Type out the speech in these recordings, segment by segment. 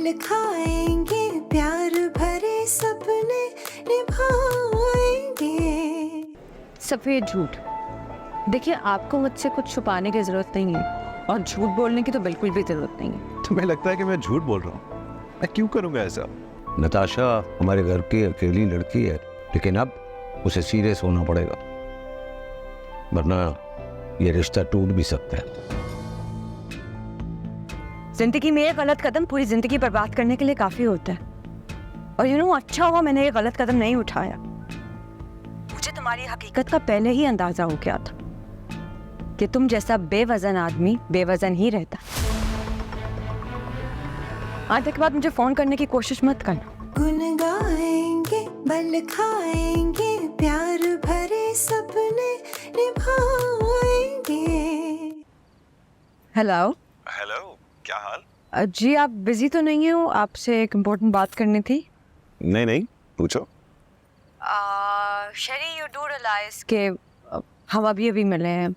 पल खाएंगे, प्यार भरे सपने निभाएंगे। सफेद झूठ। देखिए, आपको मुझसे कुछ छुपाने की जरूरत नहीं है और झूठ बोलने की तो बिल्कुल भी जरूरत नहीं है। तुम्हें लगता है कि मैं झूठ बोल रहा हूँ? मैं क्यों करूँगा ऐसा? नताशा हमारे घर की अकेली लड़की है, लेकिन अब उसे सीरियस होना पड़ेगा, वरना ये रिश्ता टूट भी सकता है। जिंदगी में एक गलत कदम पूरी जिंदगी बर्बाद करने के लिए काफी होता है। और अच्छा हुआ मैंने ये गलत कदम नहीं उठाया। मुझे तुम्हारी हकीकत का पहले ही अंदाजा हो गया था कि तुम जैसा बेवजन आदमी बेवजन ही रहता। आज के बाद मुझे फोन करने की कोशिश मत करना। गुन गाएंगे, बल खाएंगे, प्यार भरे सपने निभाएंगे। हेलो। हेलो, क्या हाल? जी, आप बिजी तो नहीं हो? आपसे एक इम्पोर्टेंट बात करनी थी। नहीं, पूछो। शरी, यू डू रियलाइज के हम अभी मिले हैं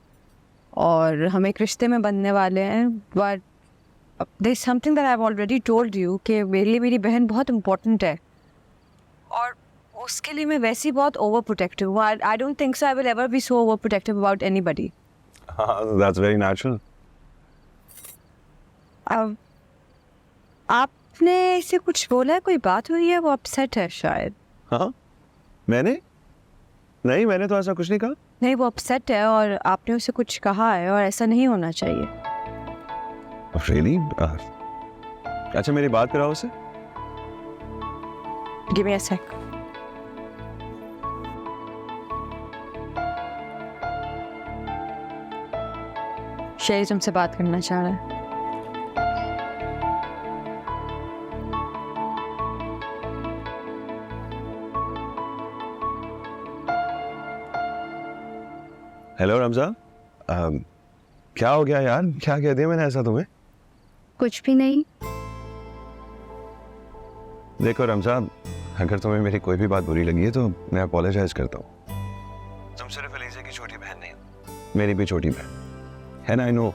और हम एक रिश्ते में बनने वाले हैं, but there is something that I have already told you कि मेरे लिए मेरी बहन बहुत इम्पोर्टेंट है और उसके लिए मैं वैसे ही बहुत ओवर प्रोटेक्टिव हूँ। I don't think so I will ever be so over protective about anybody. That's very natural. आपने इसे कुछ बोला है? कोई बात हुई है? वो अपसेट है शायद। हाँ, मैंने तो ऐसा कुछ नहीं कहा। नहीं, वो अपसेट है और आपने उसे कुछ कहा है और ऐसा नहीं होना चाहिए। Really? अच्छा, मेरी बात कराओ उसे। Give me a sec. शेरी तुमसे बात करना चाह रहा है। हेलो रमजा, क्या हो गया यार? क्या कह दिया मैंने ऐसा तुम्हें? कुछ भी नहीं। देखो रमजा, अगर तुम्हें मेरी कोई भी बात बुरी लगी है तो मैं अपोलोजाइज करता हूँ। तुम सिर्फ एलिज़ा की छोटी बहन नहीं, मेरी भी छोटी बहन है ना। आई नो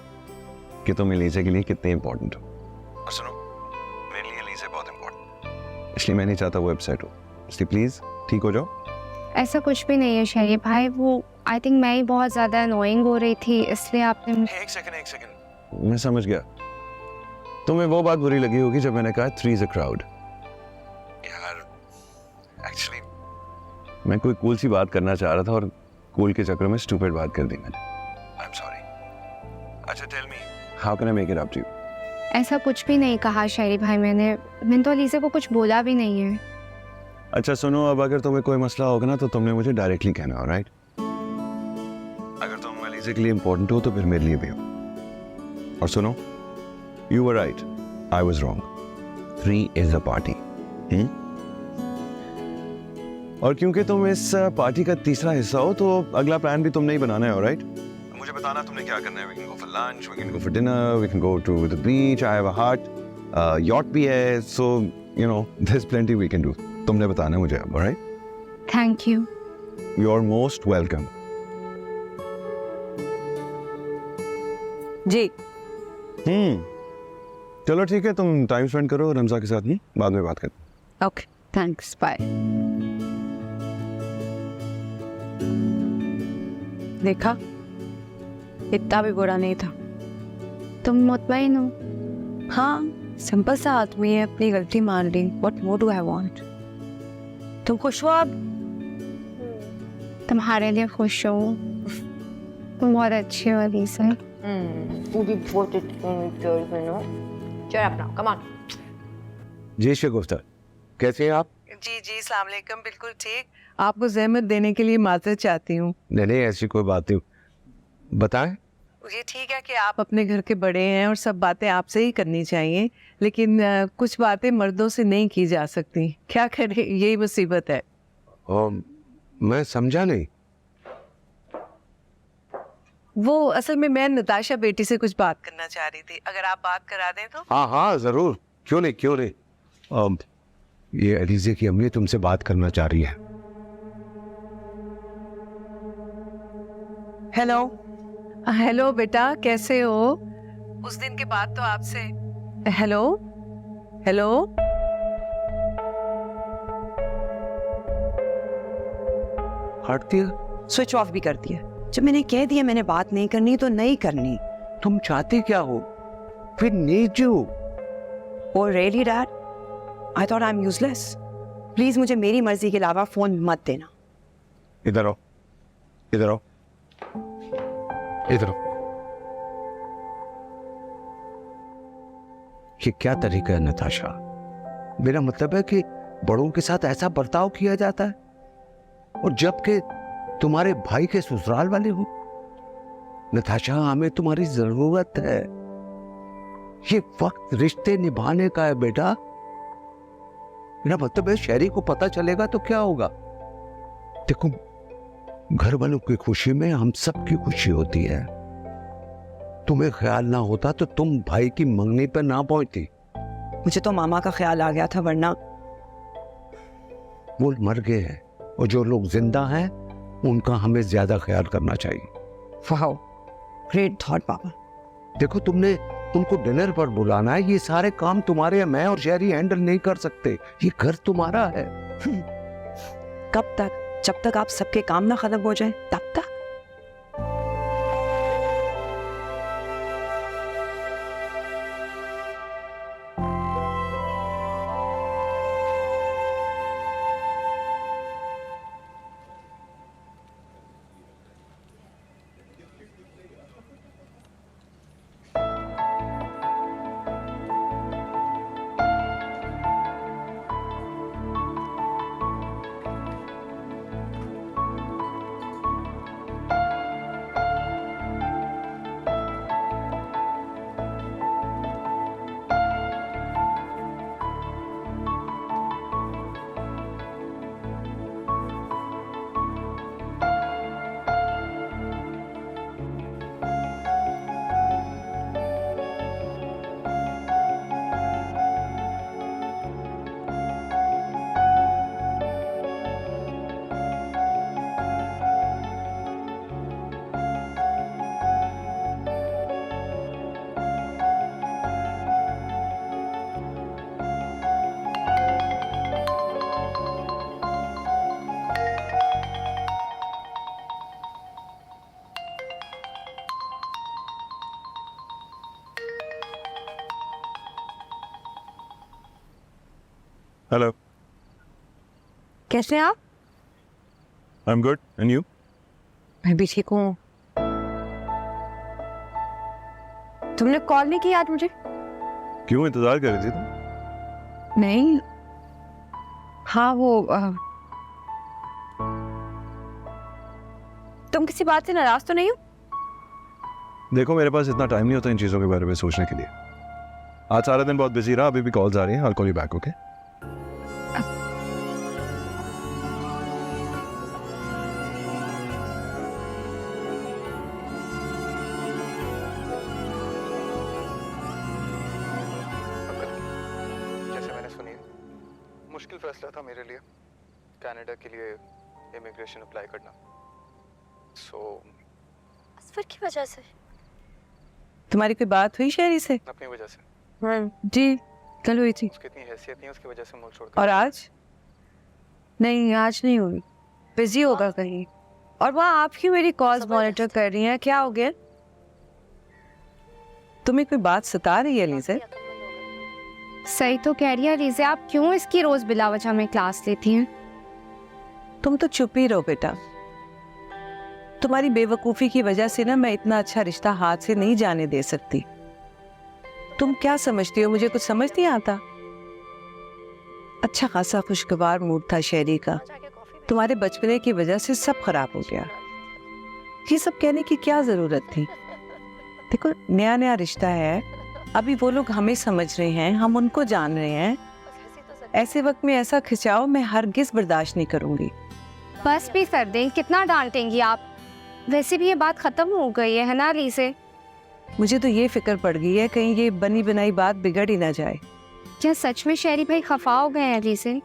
कि तुम एलिज़ा के लिए कितने इंपॉर्टेंट हो। और सुनो, मेरे लिए एलिज़ा बहुत इंपॉर्टेंट, इसलिए मैं नहीं चाहता वो अपसेट हो। इसलिए प्लीज ठीक हो जाओ। ऐसा कुछ भी नहीं है शरीफ भाई, वो आई थिंक मैं ही बहुत ज़्यादा अनोइंग हो रही थी, इसलिए आपने। एक सेकंड, मैं समझ गया। तुम्हें वो बात बुरी लगी होगी जब मैंने कहा 3 is a crowd। यार एक्चुअली मैं कोई कूल सी बात करना चाह रहा था और कूल के चक्कर में स्टूपिड बात कर दी मैंने। I am sorry. अच्छा, tell me, how can I make it up to you? ऐसा कुछ भी नहीं कहा शरीफ भाई, मैंने तो अलीज़ा को कुछ बोला भी नहीं है। अच्छा सुनो, अब अगर तुम्हें कोई मसला होगा ना तो तुमने मुझे डायरेक्टली कहना, ऑलराइट? अगर तुम एलिज़ा के लिए इंपॉर्टेंट हो तो फिर मेरे लिए भी हो। और सुनो, you were right, I was wrong. 3 is a party. और क्योंकि तुम इस पार्टी का तीसरा हिस्सा हो तो अगला प्लान भी तुमने ही बनाना है, ऑलराइट? मुझे बताना तुमने क्या करना है। We can go for lunch, we can go for dinner, we can go to the beach. I have a heart, yacht भी है, so you know there's plenty we can do. तुमने बताना मुझे अब, alright? Thank you. You're most welcome. जी। चलो ठीक है, तुम टाइम स्पेंड करो रमजा के साथ, में बाद में बात करते। Okay, thanks, bye. देखा, इतना भी बुरा नहीं था। तुम मुतमईन हो? हाँ, सिंपल सा आदमी है, अपनी गलती मान ली। What more do I want? तुम खुश हो अब? तुम्हारे लिए खुश हो, तुम बहुत अच्छी हो अलीज़ा। जी शगुफ्ता, कैसे हैं आप? जी अस्सलाम वालेकुम, बिल्कुल ठीक। आपको ज़हमत देने के लिए माफ़रत चाहती हूँ। नहीं, ऐसी कोई बात नहीं, बताएं। ये ठीक है कि आप अपने घर के बड़े हैं और सब बातें आपसे ही करनी चाहिए, लेकिन कुछ बातें मर्दों से नहीं की जा सकती। क्या करें, यही मुसीबत है। मैं समझा नहीं। वो असल में मैं नताशा बेटी से कुछ बात करना चाह रही थी, अगर आप बात करा दें तो। हाँ जरूर, क्यों नहीं। ये एलिज़ा की अम्मी तुमसे बात करना चाह रही है। हेलो बेटा, कैसे हो? उस दिन के बाद तो आपसे। हेलो हेलो, हट दिया? स्विच ऑफ भी कर दिया। जब मैंने कह दिया मैंने बात नहीं करनी तो नहीं करनी। तुम चाहती क्या हो? फिर need you. Oh really dad? I thought I'm useless. Please मुझे मेरी मर्जी के अलावा फोन मत देना। इधर आओ, इधर आओ, इधर आओ। ये क्या तरीका है नताशा? मेरा मतलब है कि बड़ों के साथ ऐसा बर्ताव किया जाता है, और जबकि तुम्हारे भाई के ससुराल वाले हो। नताशा, हमें तुम्हारी जरूरत है। ये वक्त रिश्ते निभाने का है बेटा। मेरा मतलब है शहरी को पता चलेगा तो क्या होगा? देखो, घर वालों की खुशी में हम सबकी खुशी होती है। तुम्हें ख्याल ना होता तो तुम भाई की मंगनी पर ना पहुंचती। मुझे तो मामा का ख्याल आ गया था, वरना वो मर गए हैं, और जो लोग जिंदा हैं उनका हमें ज्यादा ख्याल करना चाहिए। वाओ, ग्रेट थॉट पापा। देखो, तुमने उनको डिनर पर बुलाना है। ये सारे काम तुम्हारे मैं और शहरी हैंडल नहीं कर सकते। ये घर तुम्हारा है। कब तक? जब तक आप सबके काम ना खत्म हो जाए तब तक। हेलो, कैसे हैं आप? I am good, and you? मैं भी ठीक हूँ। तुमने कॉल नहीं की आज मुझे? क्यों, इंतजार कर रही थी तुम? नहीं, हाँ वो तुम किसी बात से नाराज तो नहीं हो? देखो, मेरे पास इतना टाइम नहीं होता इन चीजों के बारे में सोचने के लिए। आज सारा दिन बहुत बिजी रहा, अभी भी कॉल्स आ रही हैं। I will call you back, okay? जैसे मैंने सुनी, मुश्किल फैसला था मेरे लिए कनाडा के लिए इमिग्रेशन अप्लाई करना। असफर की वजह से? तुम्हारी कोई बात हुई शहरी से? अपनी वजह से। जी, कल हुई थी। उसकी इतनी हैसियत नहीं, उसकी वजह से मुल्क छोड़ और आज? नहीं, आज नहीं हुई। बिजी होगा कहीं। और वहाँ आप क्यों मेरी कॉल्स मॉनिटर कर रही हैं? क्या हो गया? तुम्हें कोई बात सता रही है लीज़े? सही तो कह रही है लीज़े, आप क्यों इसकी रोज बिला वजह में क्लास लेती हैं? तुम तो चुप ही रहो बेटा। तुम्हारी बेवकूफ़ी की वजह से ना मैं इतना अच्छा रिश्ता हाथ से नहीं जाने दे सकती। तुम क्या समझती हो, मुझे कुछ समझ नहीं आता। अच्छा खासा खुशगवार मूड था शहरी का। तुम्हारे बचपने की वजह से सब खराब हो गया। ये सब कहने की क्या जरूरत थी? देखो, नया नया रिश्ता है, अभी वो लोग हमें समझ रहे हैं, हम उनको जान रहे हैं। ऐसे वक्त में ऐसा खिंचाव मैं हरगिज बर्दाश्त नहीं करूंगी। बस भी कर दें, कितना डांटेंगी आप? वैसे भी ये बात खत्म हो गई है ना लीज़े? मुझे तो ये फिक्र पड़ गई है कहीं ये बनी बनाई बात बिगड़ ही ना जाए। क्या सच में शहरी भाई खफा हो गए हैं लीज़े?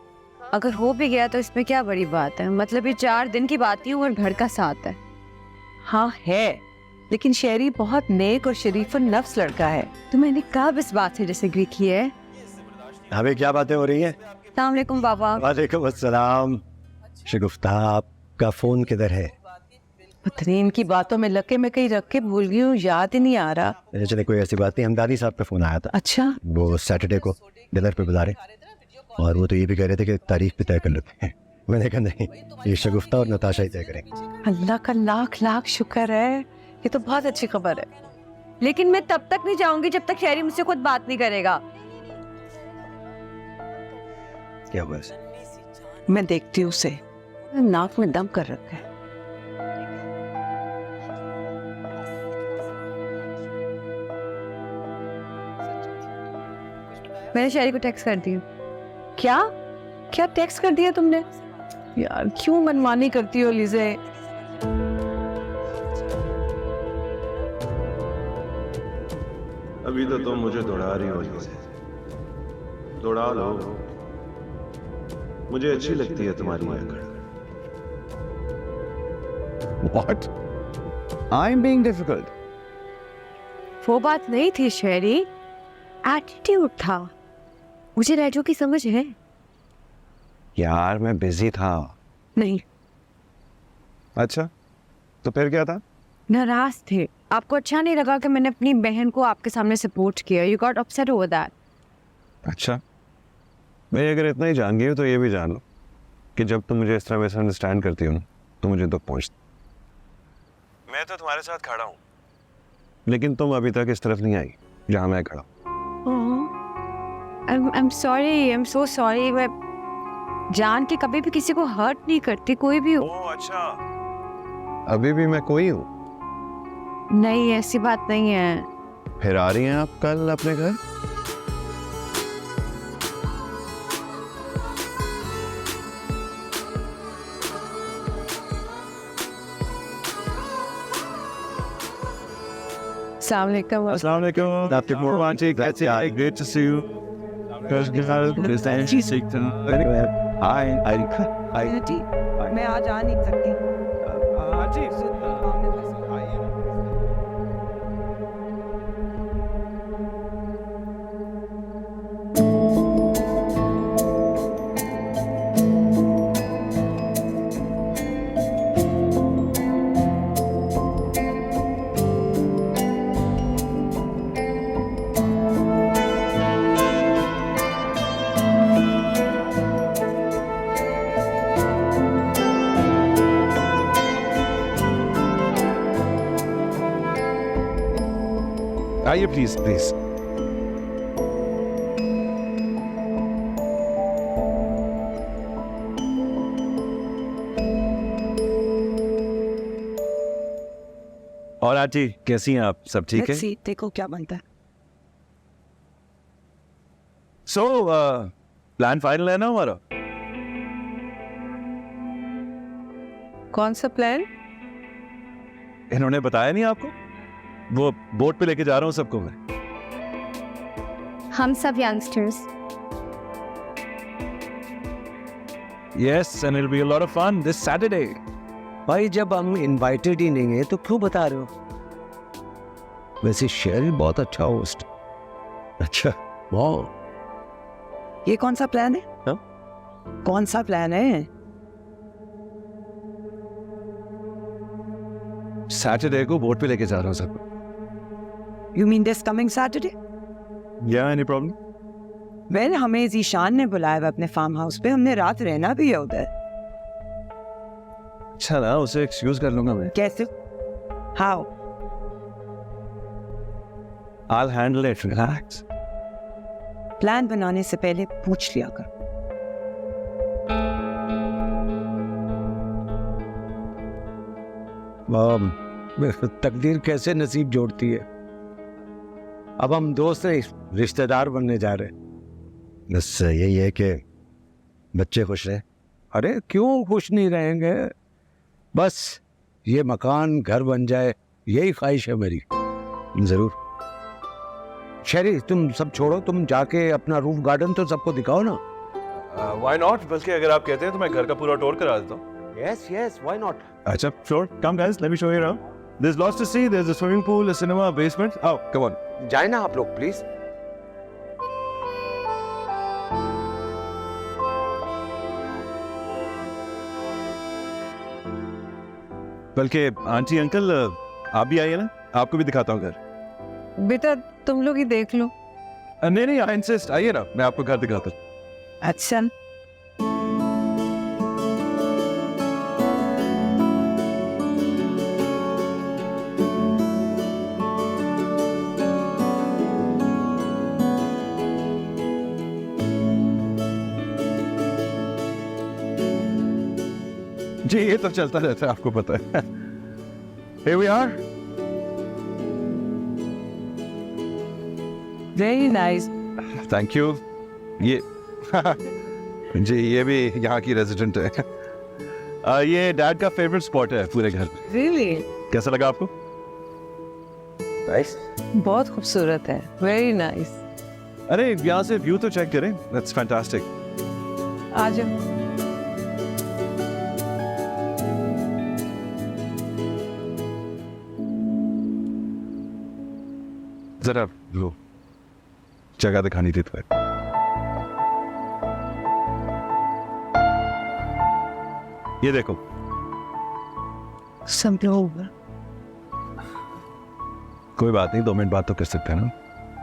अगर हो भी गया तो इसमें क्या बड़ी बात है? मतलब ये 4 दिन की बात ही और घर का साथ है। हाँ है, लेकिन शहरी बहुत नेक और शरीफ और नफ्स लड़का है। तो मैंने कब इस बात से डिसएग्री की है? हमें क्या बातें हो रही हैं? अस्सलाम वालेकुम बाबा। वालेकुम अस्सलाम। शगुफ्ता, आपका फोन किधर है? पता नहीं इनकी बातों में लग के मैं कहीं रख के भूल गई हूँ, याद ही नहीं आ रहा। चले कोई ऐसी बात नहीं, हमदानी साहब का फोन आया था। अच्छा, वो सैटरडे को डिनर पे बुला रहे और वो तो ये भी कह रहे थे कि तारीख भी तय कर लेते हैं। मैंने कहा नहीं, ये शगुफ्ता और नताशा ही तय करेंगे। अल्लाह का लाख लाख शुक्र है, ये तो बहुत अच्छी खबर है। लेकिन मैं तब तक नहीं जाऊंगी जब तक शहरी मुझसे खुद बात नहीं करेगा। क्या हुआ? मैं देखती हूँ उसे, नाक में दम कर रखा है। मैंने शहरी को टेक्स्ट कर दी। क्या क्या टेक्स्ट कर दिया तुमने? यार क्यों मनमानी करती हो लीजे? अभी तो तुम मुझे दौड़ा रही हो से, दौड़ा लो। मुझे अच्छी लगती है तुम्हारी अकड़। What? I'm being difficult. वो बात नहीं थी शहरी, एटीट्यूड था। मुझे रैजो की समझ है। यार मैं बिजी था। नहीं, अच्छा तो फिर क्या था? नाराज थे। आपको अच्छा नहीं लगा कि मैंने अपनी बहन को आपके सामने सपोर्ट किया। You got upset over that. अच्छा, मैं अगर इतना ही जान गई हूँ तो ये भी जान लो कि जब तुम मुझे इस तरह मिसअंडरस्टैंड करती हो ना तो मुझे दुख पहुँचता। मैं तो तुम्हारे साथ खड़ा हूँ, लेकिन तुम अभी तक इस तरफ नहीं आई जहाँ मैं खड़ा हूँ। I'm sorry, I'm so sorry। मैं जान के कभी भी किसी को हर्ट नहीं करती, कोई भी हो। ओह अच्छा, अभी भी मैं कोई हूँ? नहीं, ऐसी बात नहीं है। फिर आ रही हैं आप कल अपने घर? अस्सलाम वालेकुम। अस्सलाम वालेकुम। आपके रोमांटिक, कैसे हैं? Great to see you। हाय मैं आज आ नहीं सकती। आइए प्लीज प्लीज। और आंटी कैसी हैं आप? सब ठीक है? Let's see, देखो क्या बनता है। सो प्लान फाइनल है ना हमारा? कौन सा प्लान? इन्होंने बताया नहीं आपको? वो बोट पे लेके जा रहा हूँ सबको मैं। हम सब youngsters. Yes, and it'll be a lot of fun this Saturday. भाई जब हम इनवाइटेड ही नहीं है तो क्यों बता रहे हो? वैसे शेरी बहुत अच्छा होस्ट। अच्छा, वाह। ये कौन सा प्लान है? हाँ? कौन सा प्लान है? सैटरडे को बोट पे लेके जा रहा हूँ सबको। You mean this coming Saturday? Yeah, any problem? Well हमें जीशान ने बुलाया हुआ अपने फार्म हाउस पे, हमने रात रहना भी है उधर। अच्छा ना, उसे एक्सक्यूज कर लूंगा मैं। कैसे? How? I'll handle it, relax. Plan बनाने से पहले पूछ लिया कर। तकदीर कैसे नसीब जोड़ती है। अब हम दोस्त नहीं, रिश्तेदार बनने जा रहे हैं। बस यही है कि बच्चे खुश रहे। अरे क्यों खुश नहीं रहेंगे? बस ये मकान घर बन जाए, यही ख्वाहिश है मेरी। जरूर। शेरी तुम सब छोड़ो, तुम जाके अपना रूफ गार्डन तो सबको दिखाओ ना। Why not? बल्कि अगर आप कहते हैं तो मैं घर का पूरा टूर करा देता हूँ। Yes, why not? अच्छा, sure. Come guys, let me show you around. There's lots to see. There's a swimming pool, a cinema, a basement. Oh, come on. जाए ना आप लोग प्लीज। बल्कि आंटी अंकल आप भी आइए ना, आपको भी दिखाता हूँ घर। बेटा तुम लोग ही देख लो। नहीं नहीं, आई इंसिस्ट, आइए ना, मैं आपको घर दिखाता हूँ। अच्छा जी ये तो चलता रहता है, आपको पता है। Here we are. Very nice. Thank you. ये जी ये भी यहाँ की रेजिडेंट है। ये डैड का फेवरेट स्पॉट है पूरे घर में। रियली कैसा लगा आपको? बहुत खूबसूरत है, वेरी नाइस। अरे यहाँ से व्यू तो चेक करें, दैट्स फैंटास्टिक। आ जाओ। जरा लो जगह दिखानी थी तुम्हें। ये देखो सब लोग। कोई बात नहीं, 2 मिनट बात तो कर सकते हैं ना।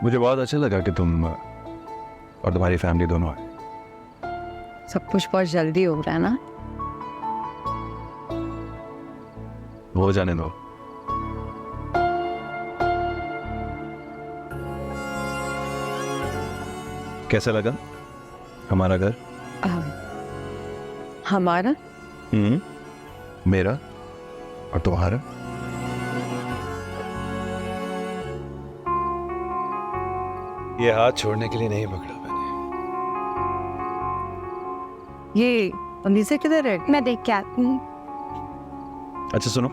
मुझे बहुत अच्छा लगा कि तुम और तुम्हारी फैमिली दोनों आए। सब कुछ बहुत जल्दी हो रहा है ना। हो जाने दो। कैसा लगा हमारा घर? हमारा? मेरा और तुम्हारा। ये हाथ छोड़ने के लिए नहीं पकड़ा मैंने। ये अनीसा किधर है? मैं देख के आती हूँ। अच्छा सुनो,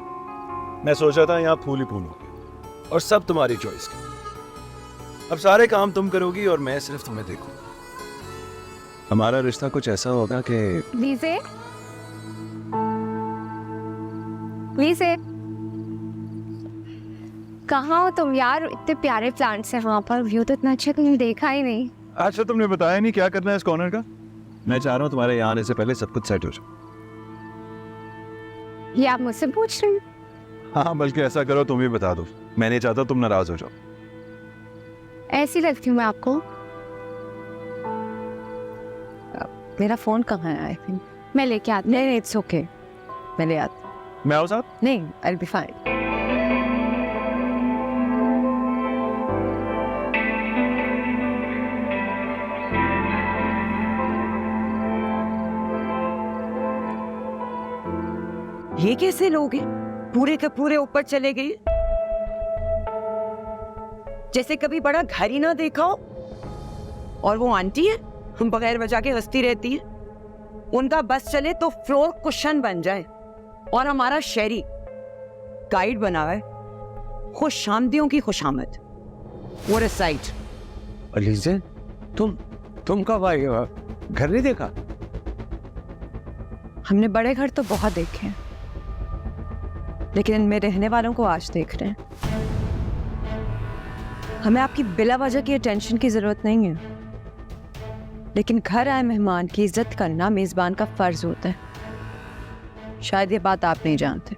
मैं सोच रहा था यहाँ फूल ही फूल होंगे और सब तुम्हारी चॉइस के। अब सारे काम तुम करोगी और मैं सिर्फ तुम्हें देखूंगा। हमारा रिश्ता कुछ ऐसा होगा कि लीजिए लीजिए। कहाँ हो तुम यार? इतने प्यारे प्लांट्स हैं वहाँ पर, व्यू तो इतना अच्छा तुमने देखा ही नहीं। अच्छा तुमने बताया नहीं क्या करना है इस कॉर्नर का। मैं चाह रहा हूँ तुम्हारे यहाँ आने से पहले सब कुछ सेट हो जाए। ये आप मुझसे पूछ रहे हैं? हाँ बल्कि ऐसा करो तुम ही बता दो, मैं नहीं चाहता तुम नाराज हो जाओ। ऐसी लगती हूँ मैं आपको? मेरा फोन कहाँ है? आई थिंक मैं लेके आती हूँ। नहीं इट्स ओके, मैं ले आती। मैं आओ साथ? नहीं आई विल बी फाइन। ये कैसे लोग हैं? पूरे के पूरे ऊपर चले गए, जैसे कभी बड़ा घर ही ना देखा हो। और वो आंटी है, हम बगैर वजह के हंसती रहती है। उनका बस चले तो फ्लोर कुशन बन जाए और हमारा शहरी गाइड बना है। खुश आमदियों की खुशामद। वो साइड। अलीज़े तुम कब आए? घर नहीं देखा? हमने बड़े घर तो बहुत देखे हैं, लेकिन इनमें रहने वालों को आज देख रहे हैं। हमें आपकी बिला वजह की अटेंशन की जरूरत नहीं है, लेकिन घर आए मेहमान की इज्जत करना मेजबान का फर्ज होता है। शायद ये बात आप नहीं जानते।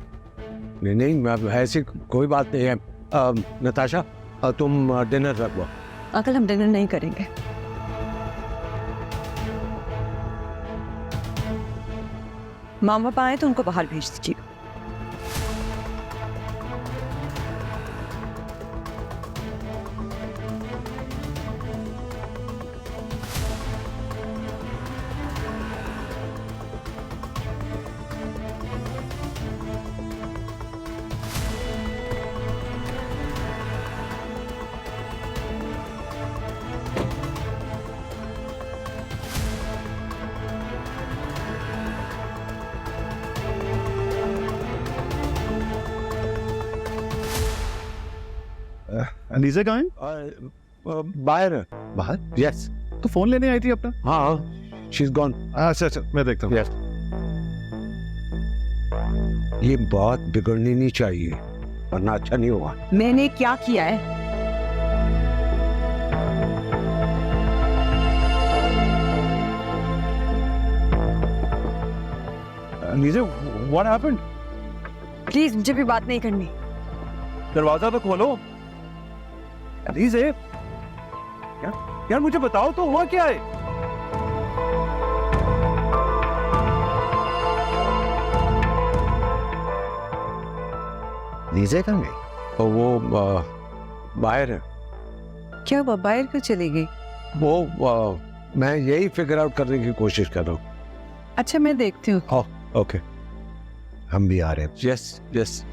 नहीं ऐसी कोई बात नहीं है। नताशा तुम डिनर रखो। अंकल हम डिनर नहीं करेंगे। मामा पापा आए तो उनको बाहर भेज दीजिए। अनीसा कहाँ है? बाहर बाहर? यस। तो फोन लेने आई थी अपना? हाँ शी इज गॉन। अच्छा मैं देखता हूँ। यस। ये बात बिगड़नी नहीं चाहिए वरना अच्छा नहीं होगा। मैंने क्या किया है? Anisa what happened? प्लीज मुझे भी बात नहीं करनी। दरवाजा तो खोलो। अलीज़े, यार मुझे बताओ तो हुआ क्या है? लीजे कहाँ गई? और वो बाहर है। क्या हुआ, बाहर क्यों चली गई? वो मैं यही फिगर आउट करने की कोशिश कर रहा हूँ। अच्छा मैं देखती हूँ। ओके, हम भी आ रहे हैं। Yes yes.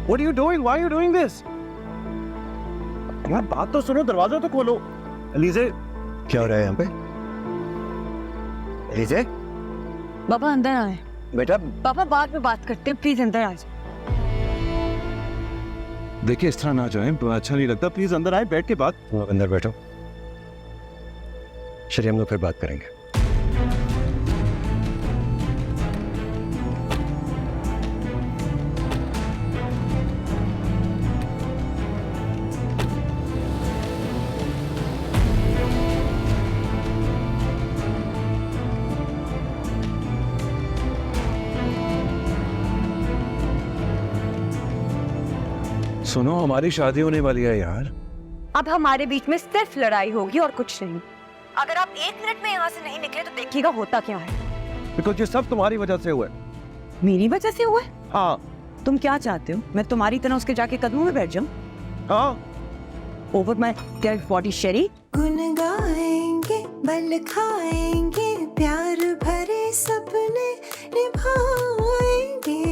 What are you doing? Why are you doing this? यार बात तो सुनो, दरवाजा तो खोलो। अलीज़े, क्या हो रहा है यहाँ पे? लीजे, पापा अंदर आए। बेटा पापा बाद में बात करते हैं, प्लीज अंदर आ जाओ। देखिए इस तरह ना जाए, अच्छा नहीं लगता। प्लीज अंदर आए, बैठ के बात। तुम अंदर बैठो, चलिए हम लोग फिर बात करेंगे। सुनो, हमारी शादी होने वाली है यार। अब हमारे बीच में सिर्फ लड़ाई होगी और कुछ नहीं। अगर आप 1 मिनट में यहाँ से नहीं निकले तो देखिएगा होता क्या है। बिकॉज ये सब तुम्हारी वजह से हुआ है। मेरी वजह से हुआ है? हाँ तुम क्या चाहते हो, मैं तुम्हारी तरह उसके जाके कदमों में बैठ जाऊं? हाँ। ओवर माय डेड बॉडी शेरी। गुन गाएंगे, बल खाएंगे, प्यार भरे सपने निभाएंगे।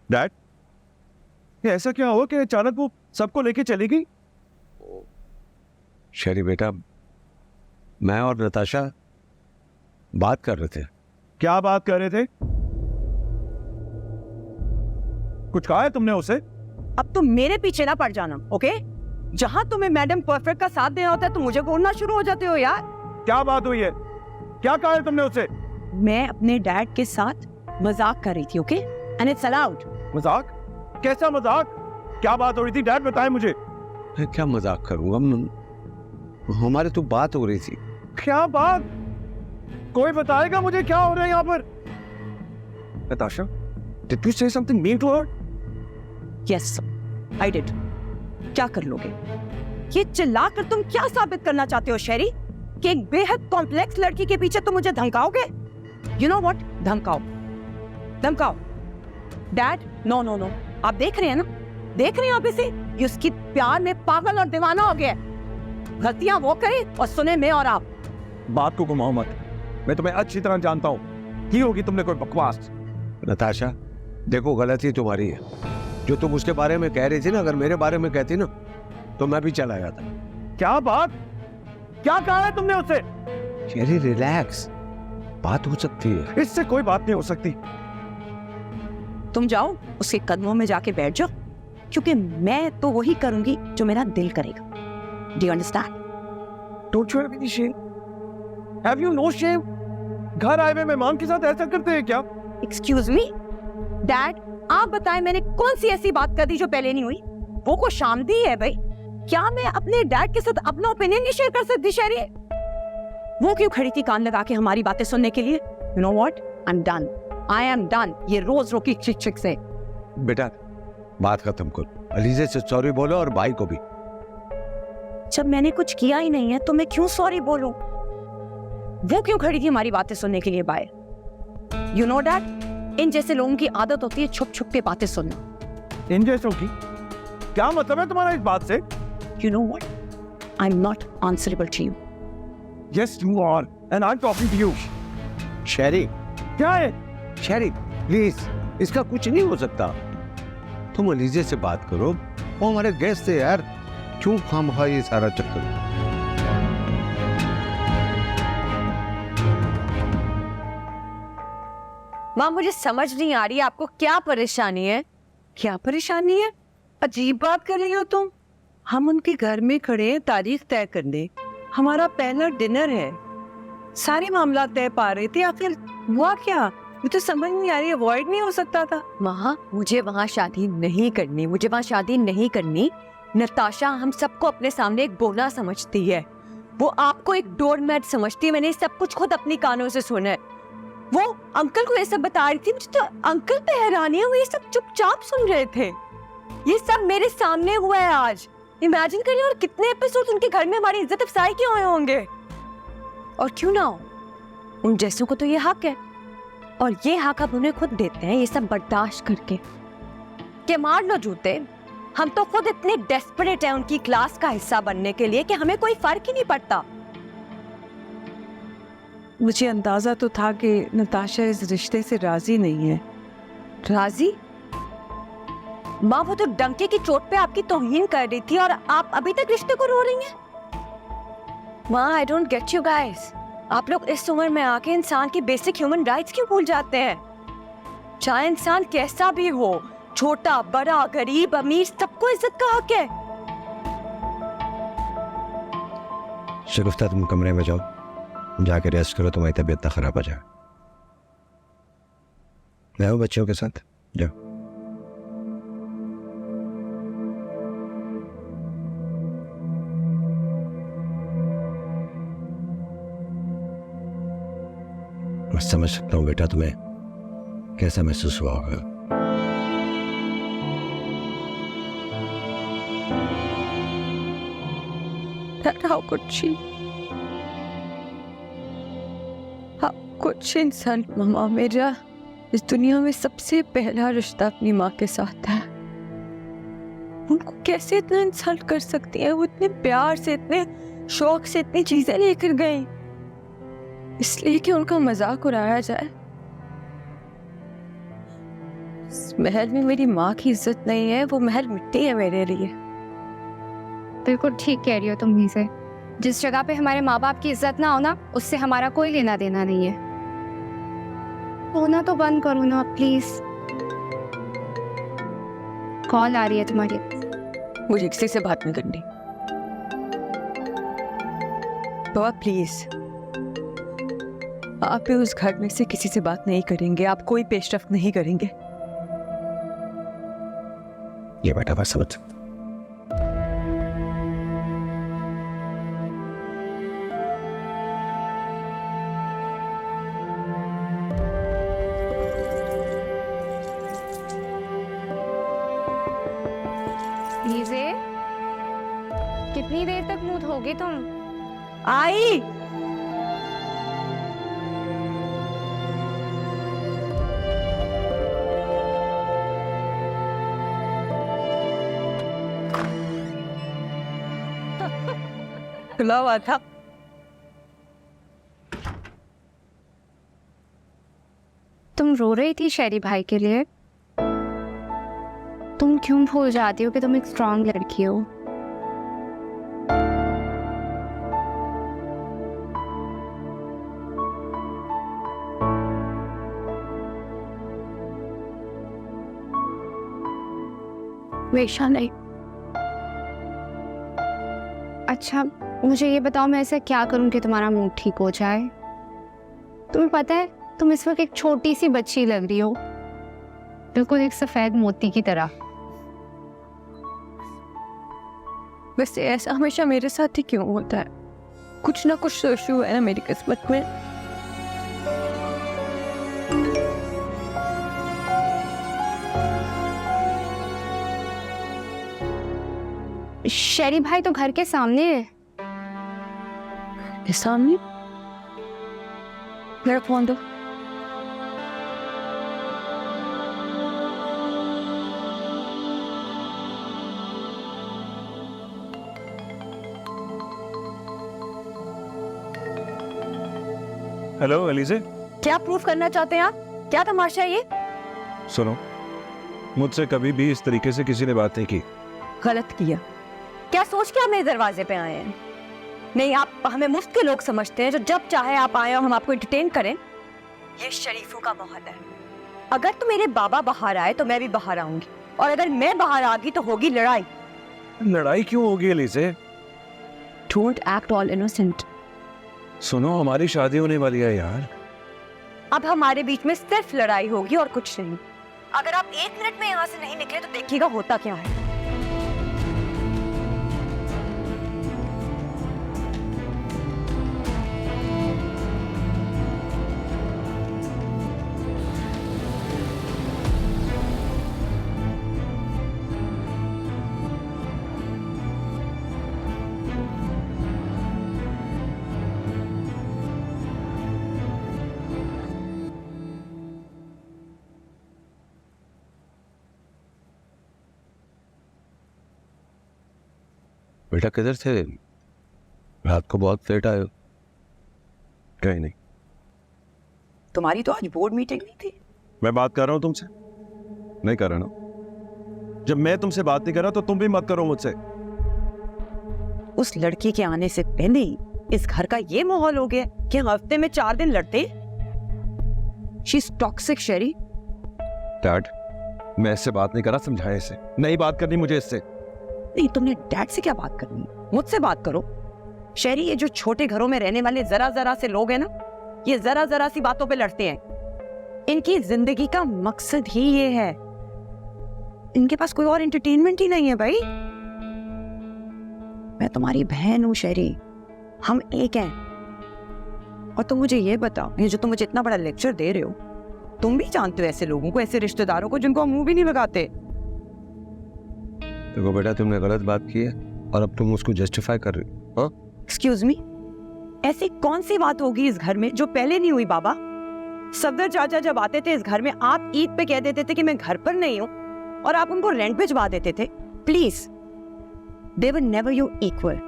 डैड, ये ऐसा क्या हुआ कि अचानक वो सबको लेके चली गई? शेरी बेटा, मैं और नताशा बात कर रहे थे। क्या बात कर रहे थे? कुछ कहा है तुमने उसे? अब तुम मेरे पीछे ना पड़ जाना, ओके? जहां तुम्हें मैडम परफेक्ट का साथ देना होता है तो मुझे बोलना शुरू हो जाते हो यार। क्या बात हुई है? क्या कहा है तुमने उसे? मैं अपने डैड के साथ मजाक कर रही थी, ओके? And it's allowed. मजाक? कैसा मजाक? क्या बात हो रही थी डैड, बताएं मुझे। मैं क्या मजाक करूंगा, हमारे तो बात हो रही थी। क्या बात? कोई बताएगा मुझे क्या हो रहा है यहाँ पर? Natasha, did you say something mean to her? Yes I did. क्या कर लोगे? ये चिल्लाकर तुम क्या साबित करना चाहते हो शेरी? कि एक बेहद कॉम्प्लेक्स लड़की के पीछे तुम मुझे धमकाओगे? You know what? धमकाओ, धमकाओ। डैड, नो नो नो, आप देख रहे हैं ना, देख रहे हैं आप इसे? ये उसकी प्यार में पागल और दीवाना हो गया है। गलतियां वो करे और सुने मैं और आप। बात को घुमाओ मत, मैं तुम्हें अच्छी तरह जानता हूँ। की होगी तुमने कोई बकवास? नताशा देखो, गलती तुम्हारी है। जो तुम उसके बारे में कह रही थी ना, अगर मेरे बारे में कहती ना तो मैं भी चला जाता। क्या बात? क्या कहा है तुमने उससे? शेरी रिलैक्स, बात हो सकती है। इससे कोई बात नहीं हो सकती। तुम जाओ उसके कदमों में जाके बैठ जाओ, क्योंकि मैं तो वही करूंगी जो मेरा दिल करेगा। Do you understand? Don't you have any shame? Have you no shame? घर आए हुए मेहमान के साथ ऐसा करते हैं क्या? Excuse me, Dad, आप बताएं मैंने कौन सी ऐसी बात कर दी जो पहले नहीं हुई? वो को शामदी है भाई। क्या मैं अपने डैड के साथ अपना ओपिनियन नहीं शेयर कर सकती शेरी? वो क्यों खड़ी थी कान लगा के हमारी बातें सुनने के लिए? You know what? I'm done. I am done. ये रोज रोकी चिक चिक से। बेटा बात खत्म करो, अलीज़े से सॉरी बोलो और भाई को भी। जब मैंने कुछ किया ही नहीं है तो मैं क्यों सॉरी बोलूं? वो क्यों खड़ी थी हमारी बातें सुनने के लिए बाहर? यू नो डैड, इन जैसे लोगों की आदत होती है छुप छुप के बातें सुनना। इन जैसों की? क्या मतलब है तुम्हारा इस बात से? You know what, I am not answerable to you. Yes you are and I am talking to you. Sherry, क्या है? शेरी प्लीज, इसका कुछ नहीं हो सकता। तुम अलीज़े से बात करो, वो हमारे गेस्ट थे यार, क्यों खामखा ये सारा चक्कर? माँ मुझे समझ नहीं आ रही आपको क्या परेशानी है? क्या परेशानी है? अजीब बात कर रही हो तुम। हम उनके घर में खड़े हैं तारीख तय करने, हमारा पहला डिनर है, सारे मामला तय पा रहे थे, आखिर हुआ क्या? मुझे तो समझ नहीं आ रही, अवॉइड नहीं हो सकता था? माँ मुझे वहाँ शादी नहीं करनी, मुझे वहाँ शादी नहीं करनी। नताशा हम सबको अपने सामने एक बोला समझती है। वो आपको एक डोरमैट समझती है। मैंने सब कुछ खुद अपनी कानों से सुना है। वो अंकल को ये सब बता रही थी, मुझे तो अंकल पे हैरानी है, वो ये सब चुपचाप सुन रहे थे। ये सब मेरे सामने हुआ है आज। इमेजिन करिए और कितने एपिसोड उनके घर में हमारी इज्जत अफसाई क्यों हुए होंगे। और क्यों ना हो, उन जैसों को तो ये हक है, और ये हक अब उन्हें खुद देते हैं, ये सब बर्दाश्त करके। के मार लो जूते, हम तो खुद इतने डेस्परेट हैं उनकी क्लास का हिस्सा बनने के लिए कि हमें कोई फर्क ही नहीं पड़ता। मुझे अंदाजा तो था कि नताशा इस रिश्ते से राजी नहीं है। राजी? माँ, वो तो डंके की चोट पे आपकी तौहीन कर रही थी और आप अभी तक रिश्ते को रो रही हैं। माँ, I don't get you guys. आप लोग इस उम्र में आके इंसान की बेसिक ह्यूमन राइट्स क्यों भूल जाते हैं? चाहे इंसान कैसा भी हो, छोटा बड़ा गरीब अमीर, सबको इज्जत का हक है। शगुफ्ता, तुम कमरे में जाओ, जाके रेस्ट करो, तुम्हारी तबीयत ना खराब हो जाए। मैं हूँ बच्चों के साथ, जाओ। मैं समझ सकता हूँ बेटा तुम्हें कैसा महसूस हुआ होगा। How could she? How could she insult मामा? मेरा इस दुनिया में सबसे पहला रिश्ता अपनी माँ के साथ है। उनको कैसे इतना इंसल्ट कर सकती है? वो इतने प्यार से, इतने शौक से इतनी चीजें लेकर गई, इसलिए कि उनका मजाक उड़ाया जाए। इस महल में मेरी माँ की इज्जत नहीं है, वो महल मिट्टी है मेरे लिए। बिल्कुल ठीक कह रही हो तुम ही से। जिस जगह पे हमारे माँ बाप की इज्जत ना हो ना, उससे हमारा कोई लेना देना नहीं है। रोना तो बंद करो ना प्लीज। कॉल आ रही है तुम्हारी। मुझे किसी से बात नहीं करनी बाबा, प्लीज। आप भी उस घर में से किसी से बात नहीं करेंगे, आप कोई पेशरफ्त नहीं करेंगे। ये बेटा बस समझ सकता। कितनी देर तक मुंह धोगे तुम? आई खुला हुआ था। तुम रो रही थी शेरी भाई के लिए? तुम क्यों भूल जाती हो कि तुम एक स्ट्रांग लड़की हो? वेशा नहीं। अच्छा मुझे ये बताओ, मैं ऐसा क्या करूं कि तुम्हारा मूड ठीक हो जाए? तुम्हें पता है तुम इस वक्त एक छोटी सी बच्ची लग रही हो, बिल्कुल एक सफेद मोती की तरह। वैसे ऐसा हमेशा मेरे साथ ही क्यों होता है? कुछ ना कुछ तो इशू है ना मेरी किस्मत में। शेरी भाई तो घर के सामने है। के सामने? मेरा फोन दो। हेलो एलिजे। क्या प्रूफ करना चाहते हैं आप? क्या तमाशा है ये? सुनो, मुझसे कभी भी इस तरीके से किसी ने बात नहीं की। गलत किया। क्या सोच के आप मेरे दरवाजे पे आए हैं? नहीं, आप हमें मुफ्त के लोग समझते हैं जो जब चाहे आप आए और हम आपको एंटरटेन करें। ये शरीफों का माहौल है। अगर तो मेरे बाबा बाहर आए तो मैं भी बाहर आऊंगी, और अगर मैं बाहर आ गई तो होगी लड़ाई। लड़ाई क्यों होगी Elise? Don't act all innocent. सुनो, हमारी शादी होने वाली है यार। अब हमारे बीच में सिर्फ लड़ाई होगी और कुछ नहीं। अगर आप 1 मिनट में यहाँ से नहीं निकले तो देखिएगा होता क्या है। बेटा किधर थे? रात को बहुत लेट आए हो। कहीं नहीं। तुम्हारी तो आज बोर्ड मीटिंग नहीं थी। मैं बात कर रहा हूँ तुमसे, नहीं कर रहा ना? जब मैं तुमसे बात नहीं कर रहा तो तुम भी मत करो मुझसे। उस लड़की के आने से पहले ही इस घर का ये माहौल हो गया कि हफ्ते में 4 दिन लड़ते। She is toxic Sheri. Dad, मैं इससे बात नहीं कर रहा, समझाएं इसे। नहीं बात करनी मुझे इससे। नहीं, तुमने डैड से क्या बात करनी है? मुझसे बात करो। शेरी, ये जो छोटे घरों में रहने वाले जरा जरा से लोग हैं ना, ये जरा जरा सी बातों पे लड़ते हैं। इनकी जिंदगी का मकसद ही ये है। इनके पास कोई और एंटरटेनमेंट ही नहीं है भाई। मैं तुम्हारी बहन हूं शेरी, हम एक हैं। और तुम मुझे ये बताओ, ये जो तुम मुझे इतना बड़ा लेक्चर दे रहे हो, तुम भी जानते हो ऐसे लोगों को, ऐसे रिश्तेदारों को जिनको हम मुंह भी नहीं लगाते। देखो बेटा, तुमने गलत बात की है और अब तुम उसको जस्टिफाई कर रही हो। एक्सक्यूज मी, ऐसी कौन सी बात होगी इस घर में जो पहले नहीं हुई बाबा? सफदर चाचा जब आते थे इस घर में, आप ईद पे कह देते थे कि मैं घर पर नहीं हूं और आप उनको रेंट भिजवा देते थे। Please, they were never your equal.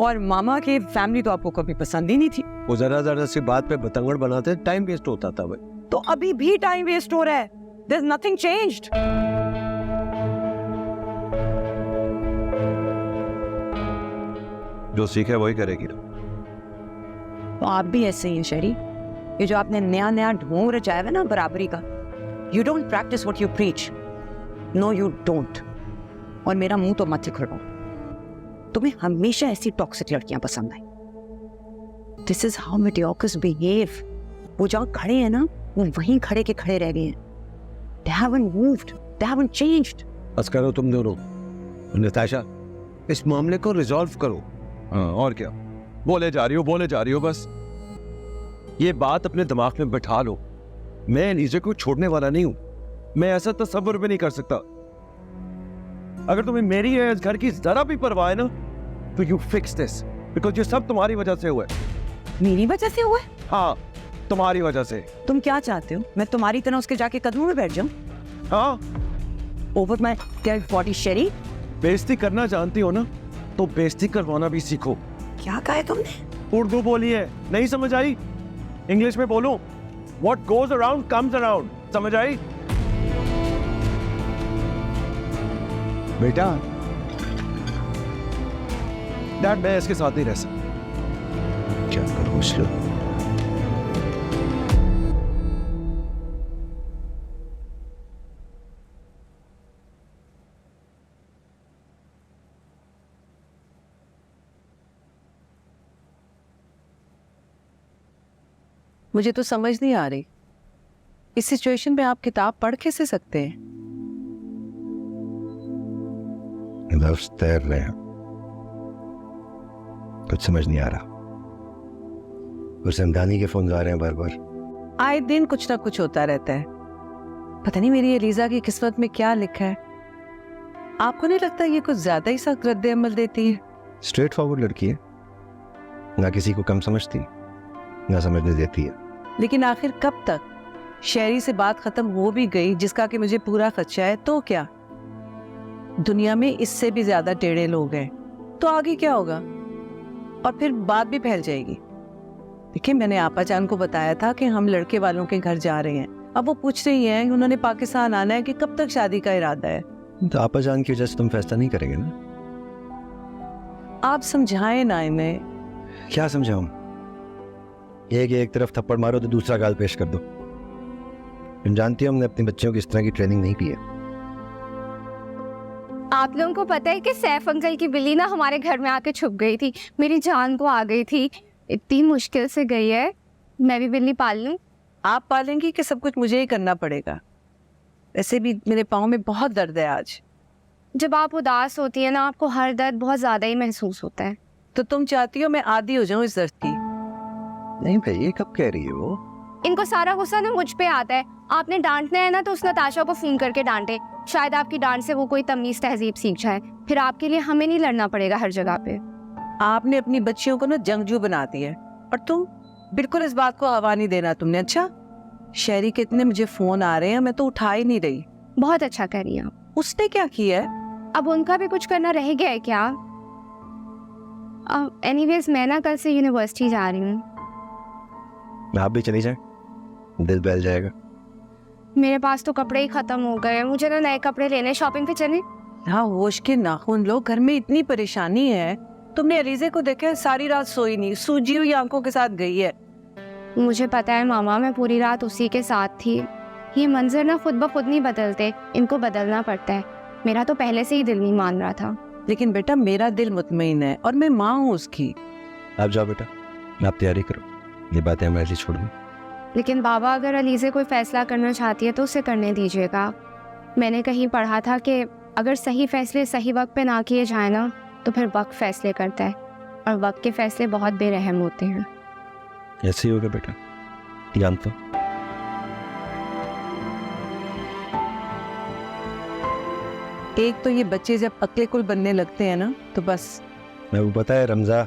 और मामा की फैमिली तो आपको कभी पसंद ही नहीं थी। वो जरा सी बात पे बतंगड़ बनाते, टाइम वेस्ट होता था भाई। तो अभी भी टाइम वेस्ट हो रहा है। There is nothing changed. जो सीखे वही करेगी। तो आप भी ऐसे ही हैं शेरी। ये जो आपने नया नया ढोंग रचाया है ना बराबरी का, you don't practice what you preach. No you don't. और मेरा मुंह तो मत खड़ो। तुम्हें हमेशा ऐसी टॉक्सिक लड़कियां पसंद आई। This is how mediocres behave. वो जहां खड़े हैं ना, वो वहीं खड़े के खड़े रह गए हैं। They haven't moved, they haven't changed. बस करो तुम दोनों। नताशा, इस मामले को रिजॉल्व करो। हाँ, और क्या बोले जा रही हो बस। ये बात अपने दिमाग में बिठा लो। मैं नीचे को छोड़ने वाला नहीं हूं। मैं ऐसा तसव्वुर भी नहीं कर सकता। अगर तुम्हें मेरी या इस घर की जरा भी परवाह है ना, तो यू फिक्स दिस, बिकॉज ये सब तुम्हारी वजह से हुआ है। मेरी वजह से हुआ है? हाँ, तुम्हारी वजह से। तुम क्या चाहते हो? मैं तुम्हारी तरह उसके जाके कदमों में बैठ जाऊं? हाँ, ओवर माय डेड बॉडी शेरी। बेइज्जती करना जानती हो ना, तो बेइज्जती करवाना भी सीखो। क्या कहा है तुमने? उर्दू बोली है, नहीं समझ आई? इंग्लिश में बोलो। What goes around comes around. समझ आई? बेटा, डैड, मैं इसके साथ नहीं रह सकता। क्या करूं उसको? मुझे तो समझ नहीं आ रही, इस सिचुएशन में आप किताब पढ़ कैसे सकते हैं? लफ्ज़ तैर रहे हैं, कुछ समझ नहीं आ रहा। और समदानी के फोन आ रहे हैं बार बार। आए दिन कुछ ना कुछ होता रहता है। पता नहीं मेरी एलिजा की किस्मत में क्या लिखा है। आपको नहीं लगता ये कुछ ज्यादा ही सख्त रद्द अमल देती है? स्ट्रेट फॉरवर्ड लड़की है, ना किसी को कम समझती ना समझने देती है। लेकिन आखिर कब तक? शेरी से बात खत्म हो भी गई, जिसका कि मुझे पूरा खदशा है, तो क्या? दुनिया में इससे भी ज्यादा टेढ़े लोग हैं, तो आगे क्या होगा? और फिर बात भी फैल जाएगी। देखिए, मैंने आपा जान को बताया था कि हम लड़के वालों के घर जा रहे हैं। अब वो पूछ रही हैं, उन्होंने पाकिस्तान आना है, कि कब तक शादी का इरादा है। तो आपा जान की वजह से तुम फैसला नहीं करेंगे ना? आप समझाएं ना इन्हें। क्या समझाऊं? एक तरफ थप्पड़ मारो तो दूसरा गाल पेश कर दो। तुम जानती हो, हमने अपने बच्चों को इस तरह की ट्रेनिंग नहीं की है। आप लोगों को पता है कि सैफ अंकल की बिल्ली ना हमारे घर में आके छुप गई थी, मेरी जान को आ गई थी। इतनी मुश्किल से गई है। मैं भी बिल्ली पाल लूं? आप पालेंगी कि सब कुछ मुझे ही करना पड़ेगा? ऐसे भी मेरे पाँव में बहुत दर्द है आज। जब आप उदास होती है ना, आपको हर दर्द बहुत ज्यादा ही महसूस होता है। तो तुम चाहती हो मैं आदी हो जाऊं इस दर्द की? नहीं भाई, ये कब कह रही है वो? इनको सारा गुस्सा ना मुझ पे आता है। आपने डांटना है ना तो उस नताशा को फोन करके डांटे। शायद आपकी डांट से वो कोई तमीज तहजीब सीख जाए। फिर आपके लिए हमें नहीं लड़ना पड़ेगा हर जगह पे। आपने अपनी बच्चियों को ना जंगजू बना दिया है, और तुम बिल्कुल इस बात को हवा नहीं देना तुमने। अच्छा, शेरी के इतने मुझे फोन आ रहे हैं, मैं तो उठा ही नहीं रही। बहुत अच्छा कर रही हैं आप। उसने क्या किया है? अब उनका भी कुछ करना रह गया है क्या? एनीवेज मैं ना कल से यूनिवर्सिटी जा रही हूँ। आप भी चली जाए, दिल बहल जाएगा। मेरे पास तो कपड़े ही खत्म हो गए, मुझे ना नए कपड़े लेने, शॉपिंग पे चले। हाँ होश के नाखून लो, घर में इतनी परेशानी है। तुमने अलीजे को देखा, सारी रात सोई नहीं, सूजी हुई आंखों के साथ गई है। मुझे पता है मामा, मैं पूरी रात उसी के साथ थी। ये मंजर ना खुद ब खुद नहीं बदलते, इनको बदलना पड़ता है। मेरा तो पहले से ही दिल नहीं मान रहा था। लेकिन बेटा मेरा दिल मुतमईन है और मैं माँ हूँ उसकी। आप जाओ बेटा, आप तैयारी करो, ये बातें हमारे लिए छोड़ दो। लेकिन बाबा अगर अलीजे कोई फैसला करना चाहती है तो उसे करने दीजिएगा। मैंने कहीं पढ़ा था कि अगर सही फैसले सही वक्त पे ना किए जाए ना तो फिर वक्त फैसले करता है, और वक्त के फैसले बहुत बेरहम होते हैं। ऐसे ही होगा बेटा, जानता हूँ। एक तो ये बच्चे जब अक्ले कुल बनने लगते हैं ना तो बस। मैं वो पता है रमजा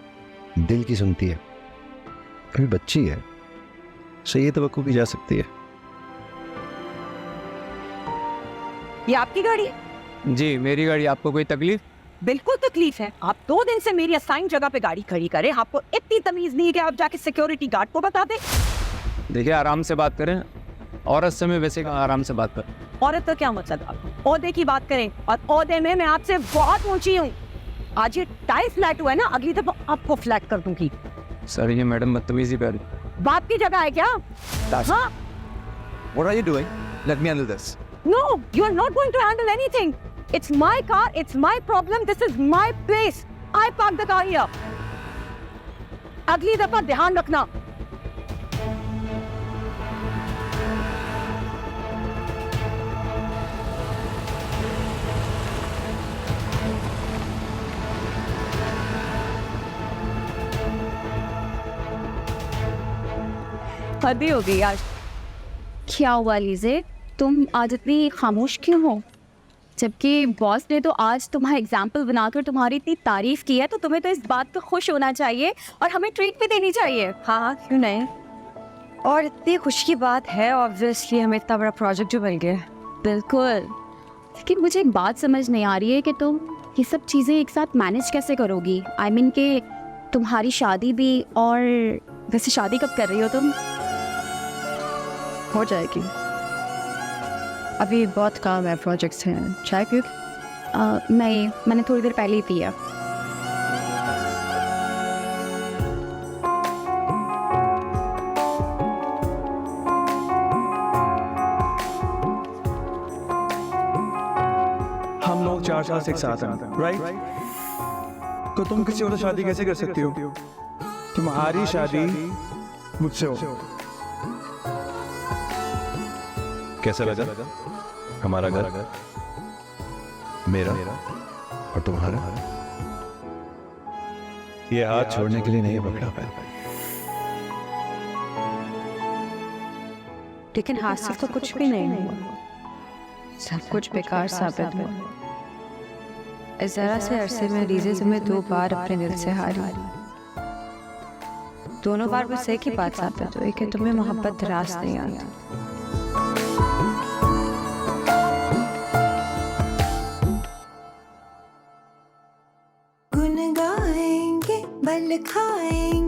दिल की सुनती है, कभी बच्ची है, सही ये तवक्को की जा सकती है। ये आपकी गाड़ी है? जी मेरी गाड़ी, आपको कोई तकलीफ? बिल्कुल तकलीफ है। आप 2 दिन से मेरी असाइन जगह पे गाड़ी खड़ी करें, आपको इतनी तमीज नहीं है कि आप जाके सिक्योरिटी गार्ड को बता दें। देखिए आराम से बात करें, औरत से मैं वैसे कहाँ आराम से बात कर। औरत का क्या मतलब? आप ओहदे की बात करें, और ओहदे में मैं आपसे बहुत ऊंची हूँ। आज ये टाई फ्लैट हुआ है ना, अगली दफा आपको फ्लैट कर दूंगी। सर ये मैडम बदतमीजी कर रही। बाप की जगह है क्या? हाँ? What are you doing? Let me handle this. No, you are not going to handle anything. It's my car, it's my problem, this is my place. I parked the car here. अगली दफा ध्यान रखना। हद ही हो गई आज। क्या हुआ लीजे, तुम आज इतनी खामोश क्यों हो? जबकि बॉस ने तो आज तुम्हारा एग्जाम्पल बनाकर तुम्हारी इतनी तारीफ की है, तो तुम्हें तो इस बात पर खुश होना चाहिए और हमें ट्रीट भी देनी चाहिए। हाँ क्यों नहीं, और इतनी खुशी की बात है ऑब्वियसली, हमें इतना बड़ा प्रोजेक्ट जो मिल गया। बिल्कुल, लेकिन मुझे एक बात समझ नहीं आ रही है कि तुम ये सब चीज़ें एक साथ मैनेज कैसे करोगी। आई मीन कि तुम्हारी शादी भी, और वैसे शादी कब कर रही हो तुम? हो जाएगी, अभी बहुत काम है, प्रोजेक्ट्स हैं। चाय पियो? नहीं, मैंने थोड़ी देर पहले ही पिया। हम लोग 4 साल से एक साथ हैं, राइट? तो तुम किसी और से शादी कैसे कर सकती हो? तुम्हारी शादी मुझसे हो। कैसा लगा हमारा घर, मेरा और तुम्हारा? ये हाथ छोड़ने के लिए नहीं पकड़ा मैं, लेकिन हासिल तो कुछ भी नहीं हुआ, सब कुछ बेकार साबित हुआ। इस जरा से अरसे में रीजे तुम्हें 2 बार अपने दिल से हारी। दोनों बार बस एक ही बात साबित हुई कि तुम्हें मोहब्बत रास नहीं आती। गुन गाएंगे, बल खाएंगे,